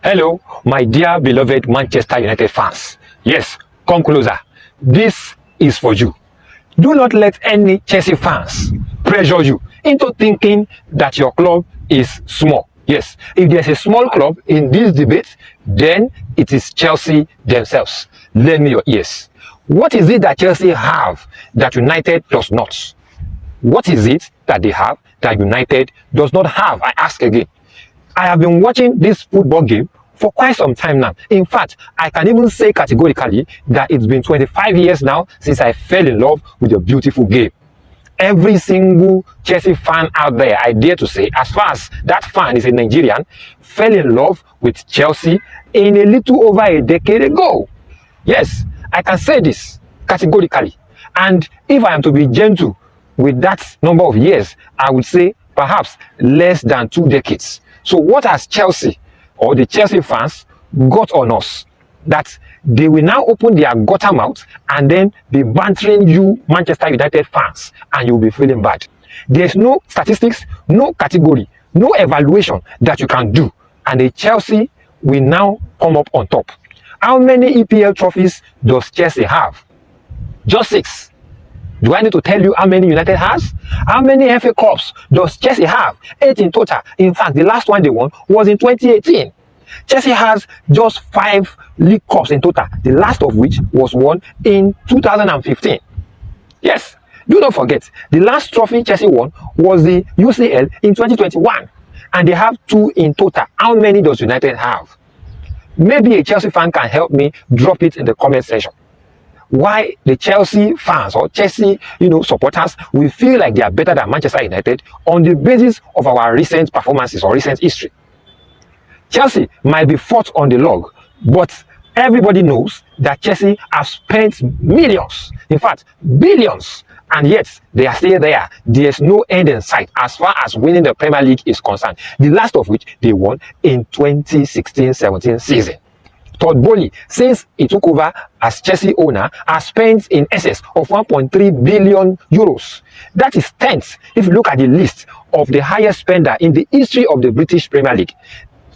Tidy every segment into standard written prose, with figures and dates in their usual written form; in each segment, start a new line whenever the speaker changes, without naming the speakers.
Hello, my dear beloved Manchester United fans. Yes, come closer. This is for you. Do not let any Chelsea fans pressure you into thinking that your club is small. Yes, if there's a small club in this debate, then it is Chelsea themselves. Lend me your ears. What is it that Chelsea have that United does not? What is it that they have that United does not have? I ask again. I have been watching this football game for quite some time now. In fact, I can even say categorically that it's been 25 years now since I fell in love with a beautiful game. Every single Chelsea fan out there, I dare to say, as far as that fan is a Nigerian, fell in love with Chelsea in a little over a decade ago. Yes, I can say this categorically. And if I am to be gentle with that number of years, I would say perhaps less than 2 decades. So what has Chelsea or the Chelsea fans got on us that they will now open their gutter mouth and then be bantering you Manchester United fans and you'll be feeling bad? There's no statistics, no category, no evaluation that you can do, and the Chelsea will now come up on top. How many EPL trophies does Chelsea have? Just 6. Do I need to tell you how many United has? How many FA Cups does Chelsea have? 8 in total. In fact, the last one they won was in 2018. Chelsea has just 5 League Cups in total, the last of which was won in 2015. Yes, do not forget, the last trophy Chelsea won was the UCL in 2021. And they have 2 in total. How many does United have? Maybe a Chelsea fan can help me drop it in the comment section. Why the Chelsea fans or Chelsea, supporters, we feel like they are better than Manchester United on the basis of our recent performances or recent history. Chelsea might be 4th on the log, but everybody knows that Chelsea have spent millions, in fact, billions, and yet they are still there. There's no end in sight as far as winning the Premier League is concerned. The last of which they won in 2016-17 season. Todd Bowley, since he took over as Chelsea owner, has spent in excess of 1.3 billion euros. That is 10th if you look at the list of the highest spender in the history of the British Premier League.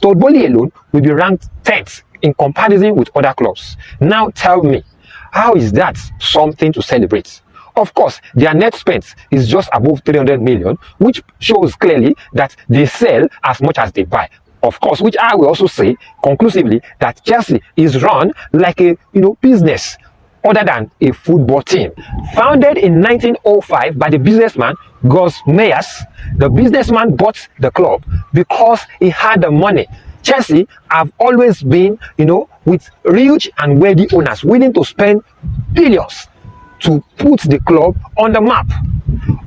Todd Bowley alone will be ranked 10th in comparison with other clubs. Now tell me, how is that something to celebrate? Of course, their net spend is just above 300 million, which shows clearly that they sell as much as they buy. Of course, which I will also say conclusively that Chelsea is run like a business other than a football team. Founded in 1905 by the businessman Gus Meyers, the businessman bought the club because he had the money. Chelsea have always been, with rich and wealthy owners willing to spend billions to put the club on the map.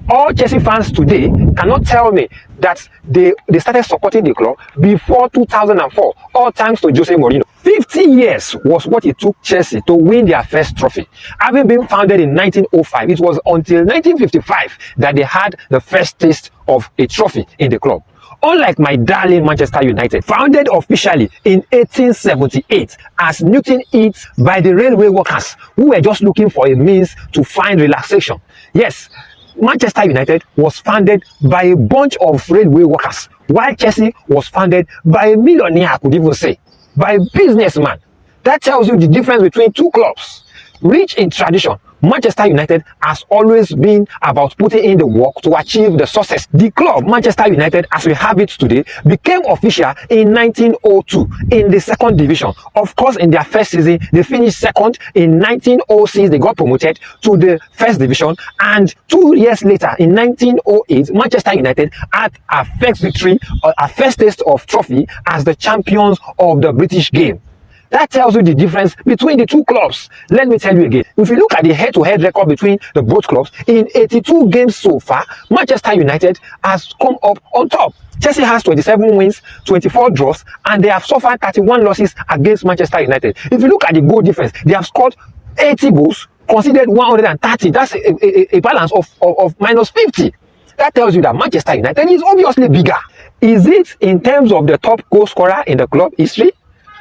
All Chelsea fans today cannot tell me that they started supporting the club before 2004, all thanks to Jose Mourinho. 50 years was what it took Chelsea to win their first trophy. Having been founded in 1905, it was until 1955 that they had the first taste of a trophy in the club. Unlike my darling Manchester United, founded officially in 1878 as Newton Heath by the railway workers who were just looking for a means to find relaxation. Yes, Manchester United was founded by a bunch of railway workers, while Chelsea was founded by a millionaire, I could even say, by a businessman. That tells you the difference between two clubs. Rich in tradition, Manchester United has always been about putting in the work to achieve the success. The club, Manchester United, as we have it today, became official in 1902 in the 2nd division. Of course, in their first season, they finished 2nd. In 1906, they got promoted to the 1st division. And 2 years later, in 1908, Manchester United had a first victory, a first taste of trophy as the champions of the British game. That tells you the difference between the two clubs. Let me tell you again. If you look at the head-to-head record between the both clubs, in 82 games so far, Manchester United has come up on top. Chelsea has 27 wins, 24 draws, and they have suffered 31 losses against Manchester United. If you look at the goal difference, they have scored 80 goals, conceded 130. That's a balance of minus 50. That tells you that Manchester United is obviously bigger. Is it in terms of the top goal scorer in the club history?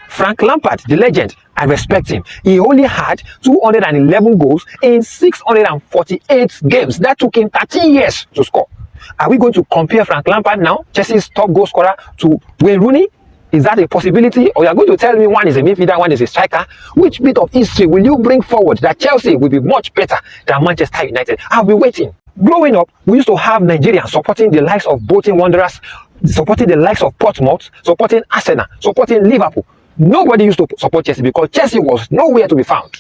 Frank Lampard, the legend, I respect him. He only had 211 goals in 648 games. That took him 13 years to score. Are we going to compare Frank Lampard now, Chelsea's top goal scorer, to Wayne Rooney? Is that a possibility? Or you are going to tell me one is a midfielder, one is a striker? Which bit of history will you bring forward that Chelsea will be much better than Manchester United? I'll be waiting. Growing up, we used to have Nigerians supporting the likes of Bolton Wanderers, supporting the likes of Portsmouth, supporting Arsenal, supporting Liverpool. Nobody used to support Chelsea because Chelsea was nowhere to be found.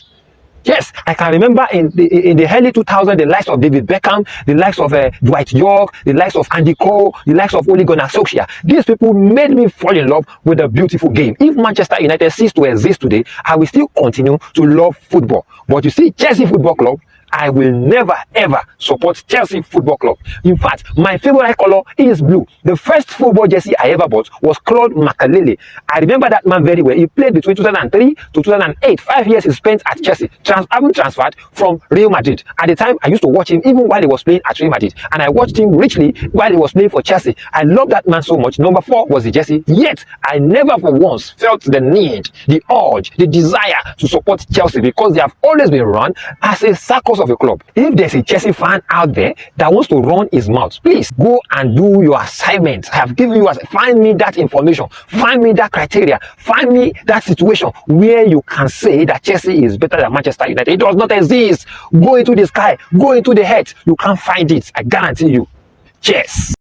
Yes, I can remember in the early 2000s, the likes of David Beckham, the likes of Dwight York, the likes of Andy Cole, the likes of Ole Gunnar Solskjaer. These people made me fall in love with a beautiful game. If Manchester United ceased to exist today, I will still continue to love football. But you see, Chelsea Football Club, I will never ever support Chelsea Football Club. In fact, my favorite color is blue. The first football jersey I ever bought was Claude Makelele. I remember that man very well. He played between 2003 to 2008. 5 years he spent at Chelsea, having transferred from Real Madrid. At the time, I used to watch him even while he was playing at Real Madrid. And I watched him richly while he was playing for Chelsea. I love that man so much. Number 4 was the jersey. Yet, I never for once felt the need, the urge, the desire to support Chelsea because they have always been run as a circus of a club. If there's a Chelsea fan out there that wants to run his mouth, please go and do your assignment. I have given you, find me that information, find me that criteria, find me that situation where you can say that Chelsea is better than Manchester United. It does not exist. Go into the sky, go into the head. You can't find it. I guarantee you. Cheers.